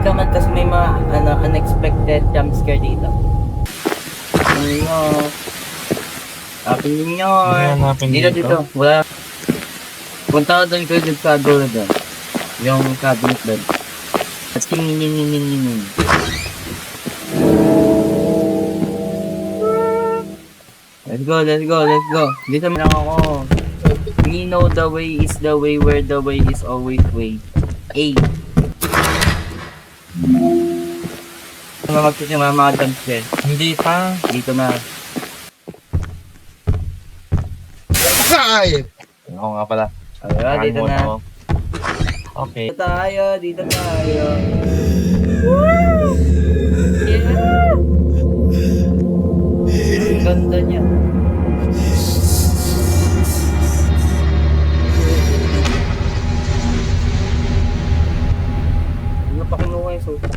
ka man kasi may mga unexpected jump scare dito. Ano? Hanapin ninyo. Dito. Wala. Punta ka doon kayo sa dulo doon. Yung cabinet doon. At tingin. Let's go. Dito man lang ako. We know the way is the way where the way is always way. A. Ano magsisimula mga jump scare? Hindi pa. Dito na. Ay! Oo nga pala. Ayun, dito na. Ako. Okay. Dito tayo. Woo! Yeah! Ang ganda niya. Ano pa kinuha yung sofa?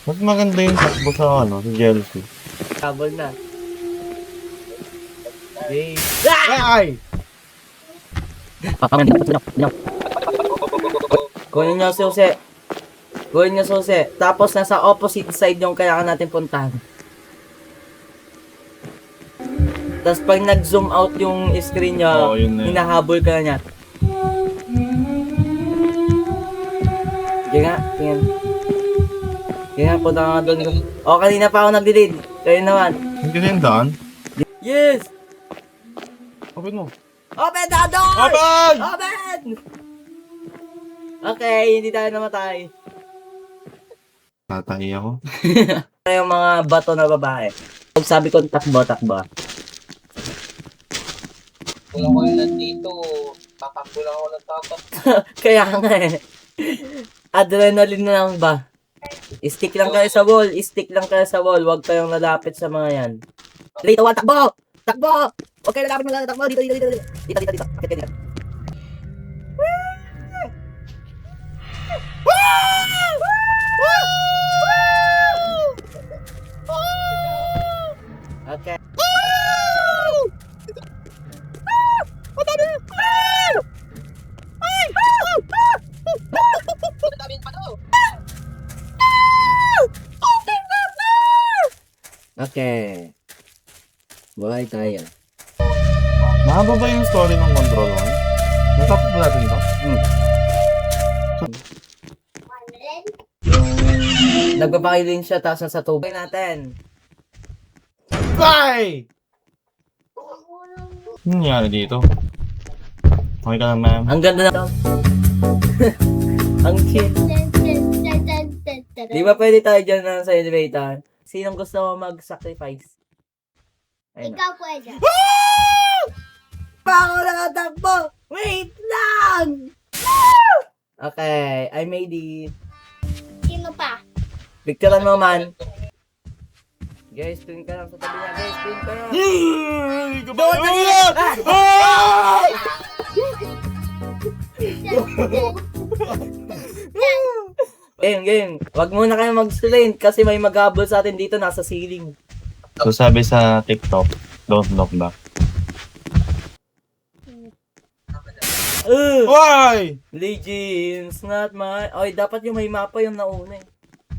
Mas maganda yung takbo sa sa jealousy. Tabol na. Hey. Ay! Kunin niyo susi. Tapos nasa opposite side yung kailangan natin puntahan. Tapos pag nag-zoom out yung screen niya, hinahabol ka na niya. Tingnan. Punta ka nga doon. O, kanina pa ako nag-delete. Kayo naman. Hindi ka yung daan? Yes! Open mo. Open the door! Open! Okay, hindi tayo namatay. Tatahi ako. Yung mga bato na babae. Pag sabi ko takbo. Wala ko yun nandito. Tatakbo lang ako ng tatak. Kaya nga eh. Adrenaline na lang ba? Stick lang kayo sa wall. Huwag kayong lalapit sa mga yan. 3, 2, 1, takbo! Huwag kayo lalapit mga takbo. Dito. Akit kayo dito. Okay. Okay. Buhay tayo. Mahaba ba yung story ng Control 1? Natapos ba natin ito? Nagpapakilin siya tapos nasa tubig natin. Bye! Ano nangyari dito? Okay ka lang, ma'am. Ang ganda na. Ang chill. Di ba pwede tayo dyan na sa elevator? Sinong gusto mo mag-sacrifice? Ayun na. Ikaw pwede. Bako nakatakbo! Wait lang! Okay, I made it. Sino pa? Picturean mo man. Guys, spin ka lang sa tabi niya. Guys, spin ka lang. Don't Game. Wag muna kayo mag-strain kasi may maghabol sa atin dito nasa ceiling. So sabi sa TikTok, don't look back. Why? Legends, not my... Oy, dapat yung may mapa yung nauna eh.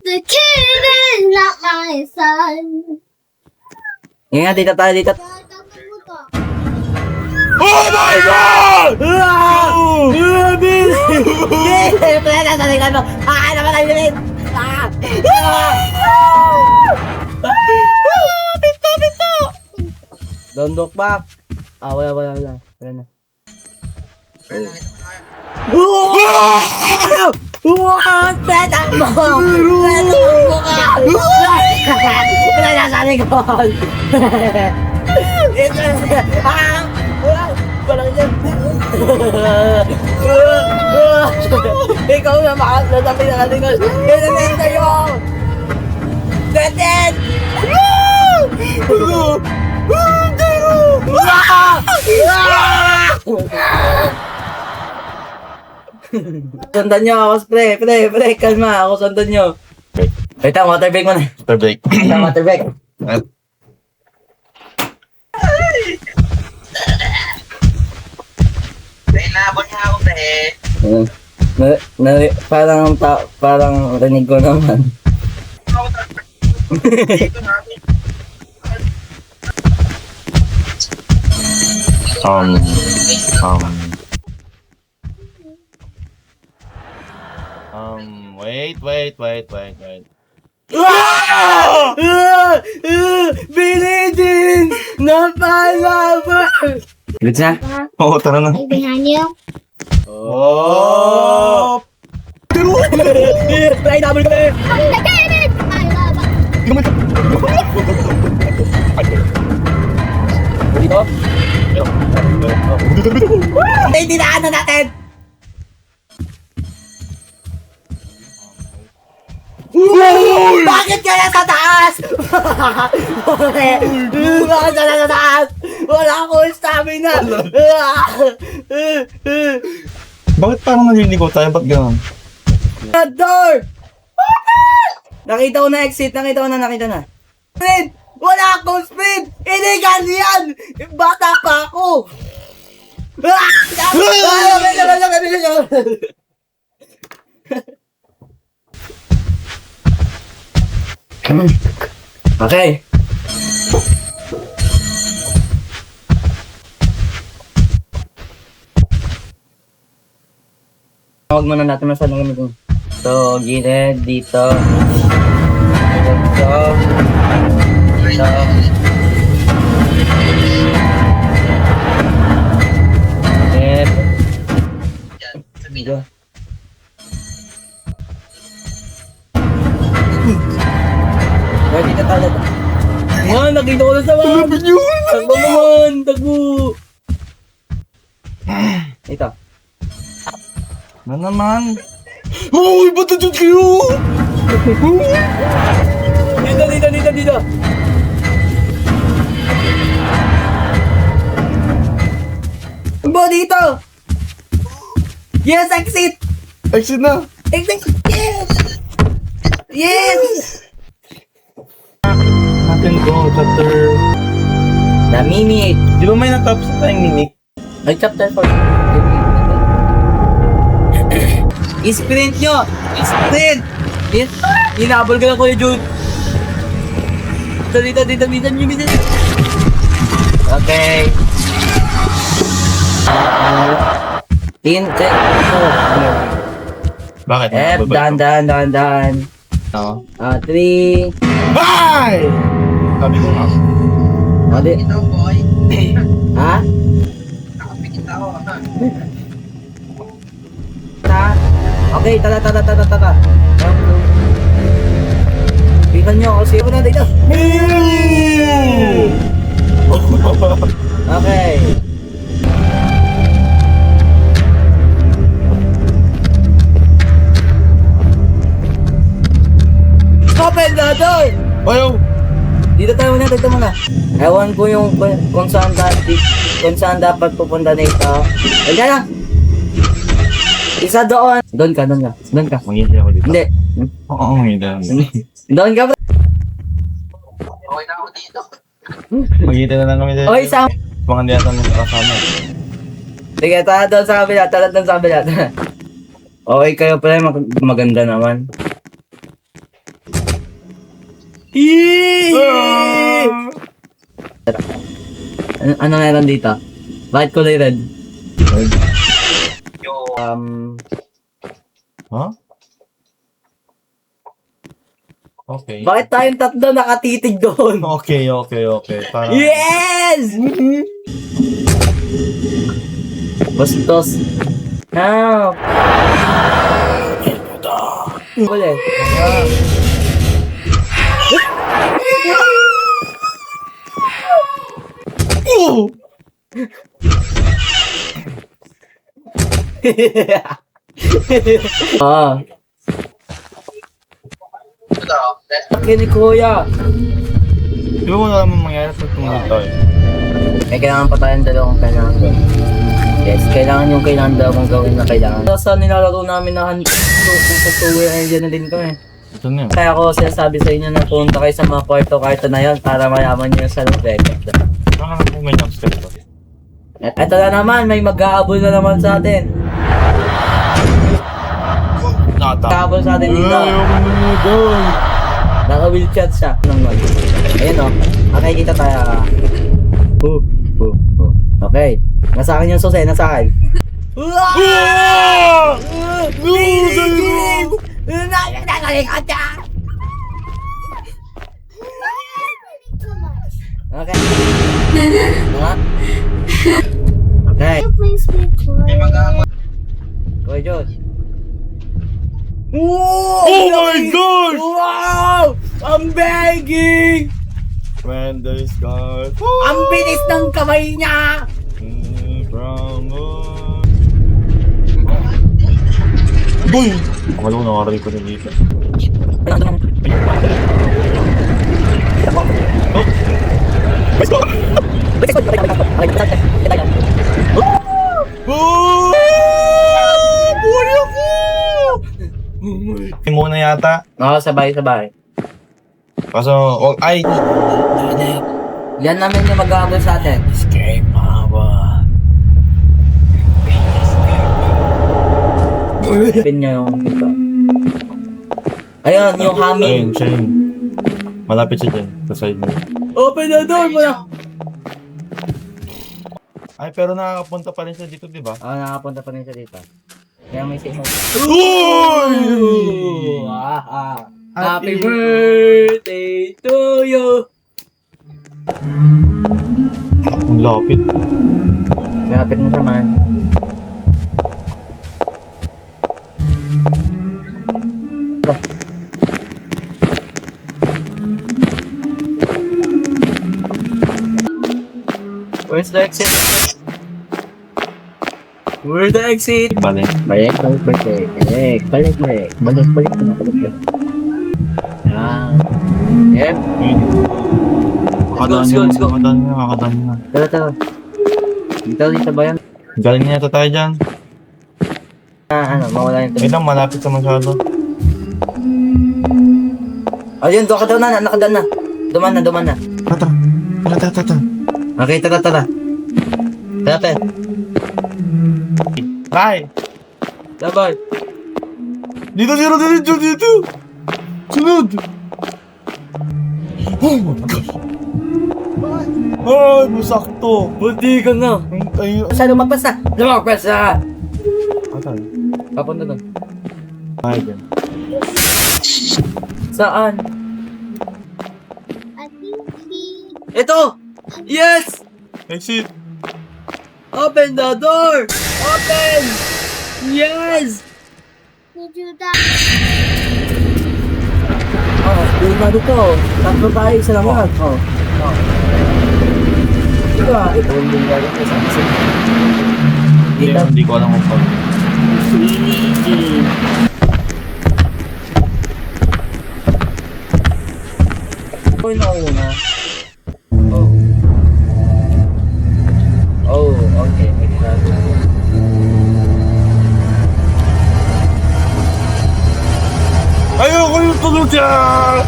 The kid is not my son. Yan nga, dito tayo. Dapat mo to. Oh my God! Don't look back. Wala na. Petak mo! Wala na sa likod! Walang yan! Ikaw na makasalasabi na likod! Pinamit sa'yo! Betin! Sundan nyo ako, pre, kalma, ako sundan nyo. Wait lang, water break mo na. Water break. Water break. Pre, labon nga ako, pre. Parang rinig ko naman. Wait. Binidin! Napalaba! Good na? Oo, tara na. Ay, behind you. Oh! Ay, nabal ka na! Ang nagkairit! Ay, laba. Dito? Ay, dinaanan natin! Bakit kaya sa taas? Bakit kaya sa taas? Wala akong stamina! Bakit parang naliligaw tayo? Ba't gano'n? Door! Nakita ko na exit, nakita na. Speed! Wala akong speed! Illegal yan! Bata pa ako! Okay. Huwag muna natin masyadong gamitin. So, gilid, dito. Dito. Dito. Left. Dito. Pwede ka talaga. Man, nakita ko na sa mga. Tagbo naman, tagbo. Ito. Na naman? Uy, ba't nandiyan kayo? Dito. Bo, dito. Yes, exit. Exit na. Exit. Yes. Yes. Natin ko, chapter... The mimic. Di ba may natapos na tayong mimic? May chapter 4. Sprint nyo! Sprint! Hinabol ka na Kuya Jude. Dito. Okay. Check. Bakit? F, dahan. Oo. 3. Bye! Sabi ko nga. Adi. Ito, boy. Ha? Nakapikit ako. Okay, tata. Tingnan nyo kasi ako na dito. Okay. Open the door! Ayaw! Dito muna. Ewan ko yung kung saan dapat pupunta nito. Ayan na! Isa doon. Doon ka. Manghihintay ako dito. Hindi. Oo, manghihintay. Doon ka. Okay na ako dito. Maghihintay na lang kami dito. O, isa. Mga hindi natin kasama. Sige, tara doon sa kabila. Okay kayo pala, maganda naman. Ano meron dito? Bakit kulay red? Huh? Okay. Bakit tayong tatlo nakatitig doon? Okay. Para... Yes! Bastos. Now. Ulit. Ah. Kini kuya. Di ba wala namang mangyari sa tungkol tayo? May kailangan pa tayong dalawang kailangan. Yes, kailangan dalawang gawin na kailangan. Sa nilalaro namin na kung pag-tower engine na din kami. Ito na yun. Kaya ako sinasabi sa inyo na punta kayo sa mga kwarto na yun para mayaman nyo sa effect. Baka na may jumpscare ba? At eto na naman, may mag-aabol na naman sa atin. sa atin dito. doon. Naka-wheelchair siya. Ayun o. Okay, kita tayo. Okay. Nasa akin yung susi, nasa akin. Okay. Okay. Please be quiet. Go, Diyos. Oh my gosh! Wow! I'm begging! When the sky Ang bilis ng kamay niya! from Boy! Wala ko nakarinig ko na dito. Oh! Buhay ako! Muna yata. Oo, sabay-sabay. Kaso, ay! Yan namin yung mag-aabot sa atin. Escape, mama. Pin niya yung ito. Ayun, yung humming. Ayun, siya yun. Malapit siya dyan, sa side mo. Open the door mo na! Ay, pero nakakapunta pa rin siya dito, di ba? Oo, nakapunta pa rin siya dito. Kaya may signal. Uy! Happy birthday to you! Ang lapit. Lapit mo naman. Where's the exit? Where's the exit? Balik. Balik. Yep. Kakadaan Let's go. niya. Tara. Dito ba yan? Galing niya yata tayo dyan. Mawala yung Wait lang, malapit sa masyado. Ayun, doon ka daw na, nakadaan na. Duman na. Tara. Okay, tara. Tara. Tay! Sabay. Dito! Sunod! Oh my gosh! Ay, masakto! Buti ka na. Ay, Saan lumagpas na? atay. Papunta doon. Ay, dyan. Saan? I think he Ito! Yes! Exit! Open the door! Open! Yes! did you die? Lima dito. Tatlo tayo, isa lang yan. Diba? Ito yung binigay ko sa isa. Hindi ko alam kung paano. Ito yung nauna. Oh, okay. Ayoko yung tulog dyan!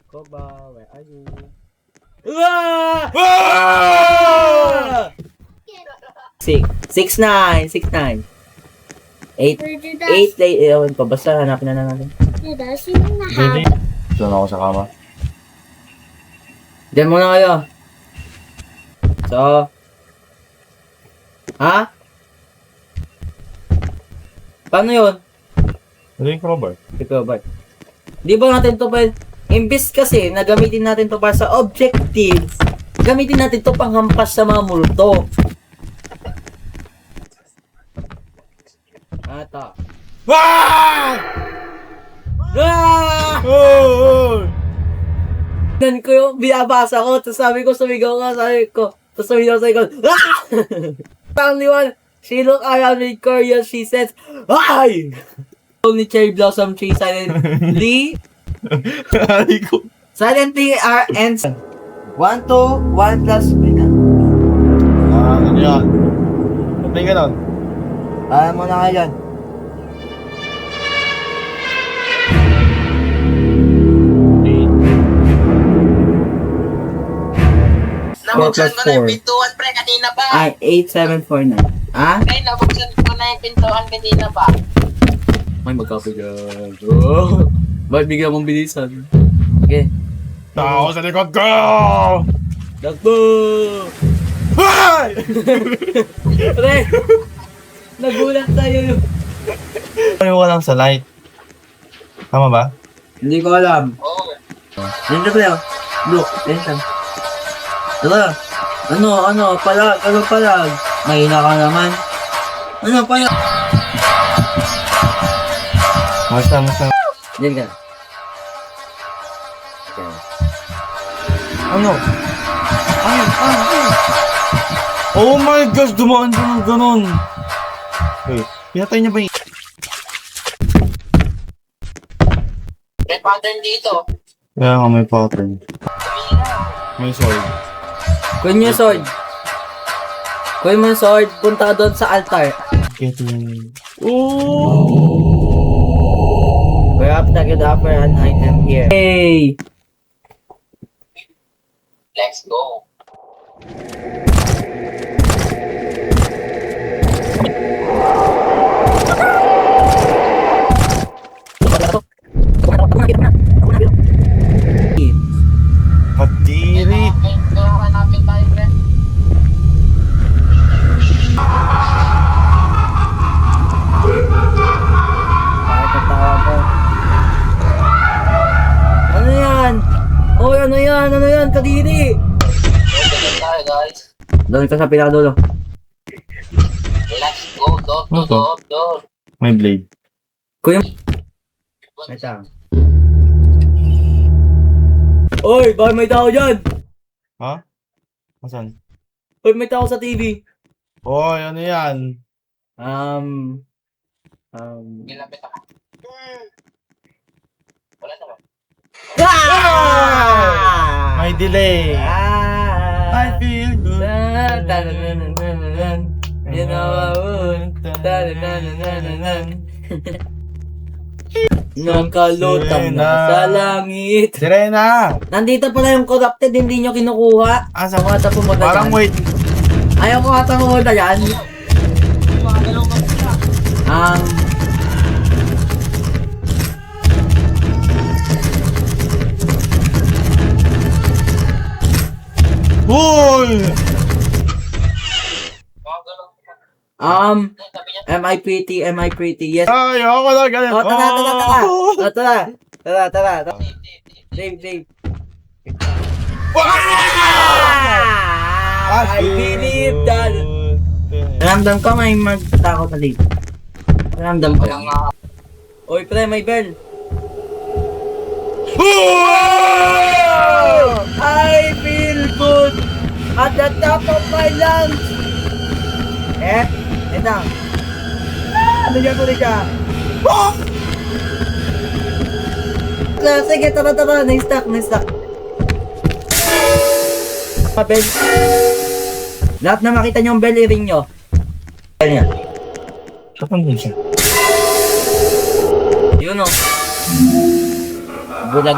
Koba, where are you? Ah! Ah! 6'9". 8. Where'd you die? 8 late. Ewan ko. Basta hanapin na natin. You die in the Hindi. house. Doon ako sa kama. Diyan muna kayo. So. Ha? Paano yun? Hindi ko ba? Ikaw ba? Di ba natin to pa? Imbis kasi na gamitin natin to para sa objectives, gamitin natin to panghampas sa mga multo. Ata. Ah! Ah! Oh! Nan ko yung binabasa ko, tapos sabi ko, sumigaw ka, tapos sumigaw ko, ah! Only one, she looked around with curious, she says, "Hi!" Only cherry blossom tree silently Ay ko. Silently ends 1 to 1 plus Ano yan? Ba't may ganon? alam mo na nga yan. Nabuksan ko na yung 4 + 4. pintuan, pre, kanina pa. Ay, 8749. Ah? Pre, nabuksan ko na yung pintuan kanina pa. May magkapigan. Oh. Bakit bigyan mong bilisan? Okay. Tao sa likod ko! Dakbo! Ay! Pre! Nagulat tayo. Ayaw ko lang sa light. Tama ba? Hindi ko alam. Oo. Yan ka pre. Look, yan ka. Tara. Ano, palag. Mahina ka naman. Ano, palag. Masa. Yan ka. Okay. Ano? Oh my gosh, dumaan ka ng ganun. Wait, pinatay niya ba yung... May pattern dito. Kaya nga may pattern. May sword. Kunin mo yung sword. Kunin mo yung sword. Punta ka doon sa altar. Getting... We have to get the upper hand item here. Hey! Let's go. Kadiri! Kaya hanapin tayo, pre. Bakit natawa ko? Ano yan? Oy, ano yan? Kadiri! Open tayo, guys. Doon ka sa pinadulo. Let's go, door. May blade. Kuya. Ito. Oy, bakit may tao dyan? Ha? Asan? Oy, may tao sa TV. Oh, ano yan? Gilapit ako. Wala naman. Ah! May delay. Ah! I feel good. You know I would. Nakalutang na sa langit. Sirena! Nandito pala yung corrupted, hindi nyo kinukuha. Asa Ako ata pumunta Parang dyan. wait. Ayaw ko ata pumunta dyan. Gumagalaw ka siya. Hoy! Gumagalaw ka. Sabi niya, Am I pretty? Yes. Ay, ako na ganun. Oh, tara. Dave. I believe that. Ramdam ko may magtakot na dito. Ramdam ko. walang nga. Oy, pre, may bell. I feel good at the top of my lungs. Ito. Ano niya ko ka? Sige, tara. Na-stuck. Bell. Lahat na makita niyo yung bell, i-ring nyo. Bell niya. Saan din siya? Yun o. Bulag.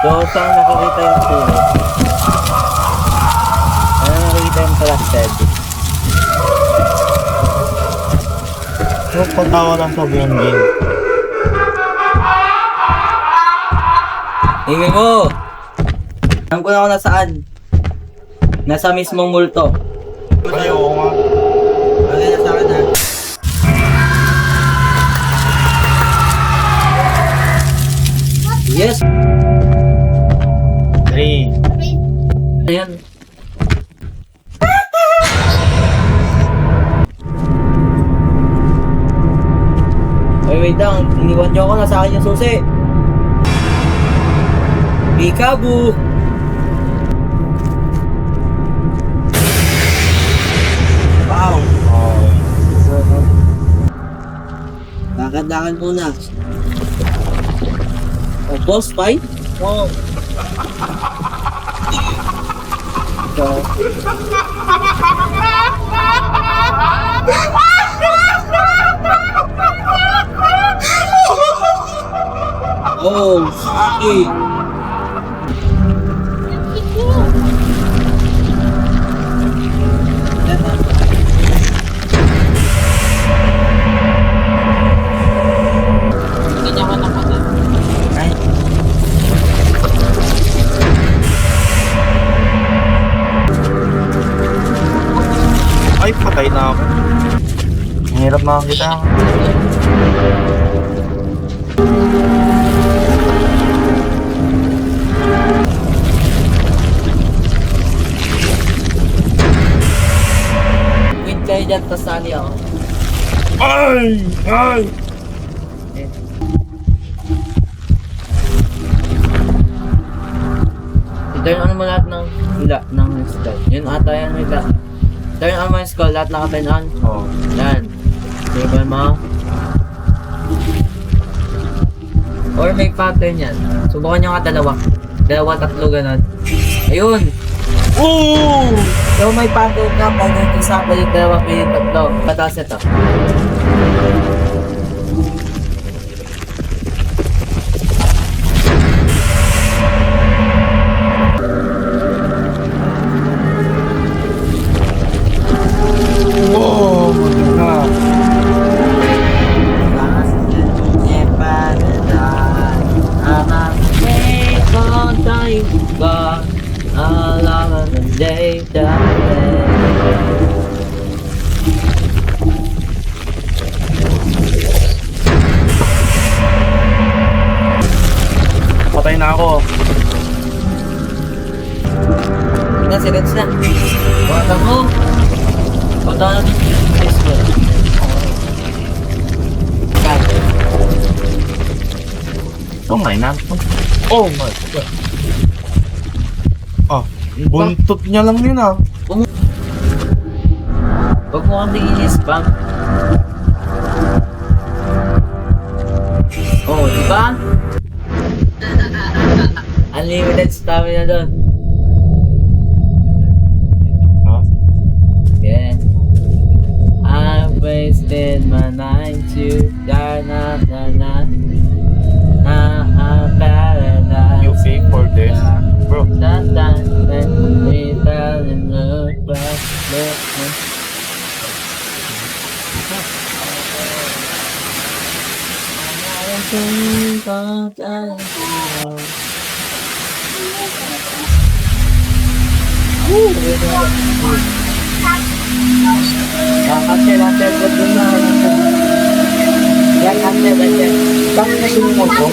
So, saan nakikita yung tulo? Saan nakikita yung trusted? So, patawa lang sa buong game. Ingin mo! Alam ko na ako nasaan. Nasa mismong multo. Ay, oo nga. Okay, nasa akin ha. Yes! 3. Ayan. Wait lang. Iniwan niyo ako. Nasa akin yung susi. Peekaboo! Wow! Lakad-lakad muna. Oh, boss fight? Wow. So, Oh, shit. Hindi niya ako nakata. Ay, Ay, patay na ako. Ang hirap makakita ako. win kayo dyan, tas sali ako. Ay! Ay! I-turn on mo lahat ng hila, ng skull. Yun ata yan, wait lang. Turn on mo yung skull, lahat naka-turn on. Oh. Yan. Turn mo. Or may pattern yan. Subukan nyo nga dalawa. Dalawa, tatlo, ganun. Ayun! Oh! So may pattern nga pag isa pa yung dalawa, may tatlo. Pataas ito. Oh! Maganda. Patay na ako. Tingnan, seconds na. Bata mo. Bata na din. Yes, bro. Cut. Oh my God. Oh my God. Ah, buntot niya lang yun ah. Huwag mo kang tingin spam. Oh, di ba? Unlimited stamina doon. Ha? Yeah. I wasted my night to die, na na na. Paradise. You pay for this? Bro. That time when we fell in love, but Yan, after that, yan. Bakit na sinunod ko?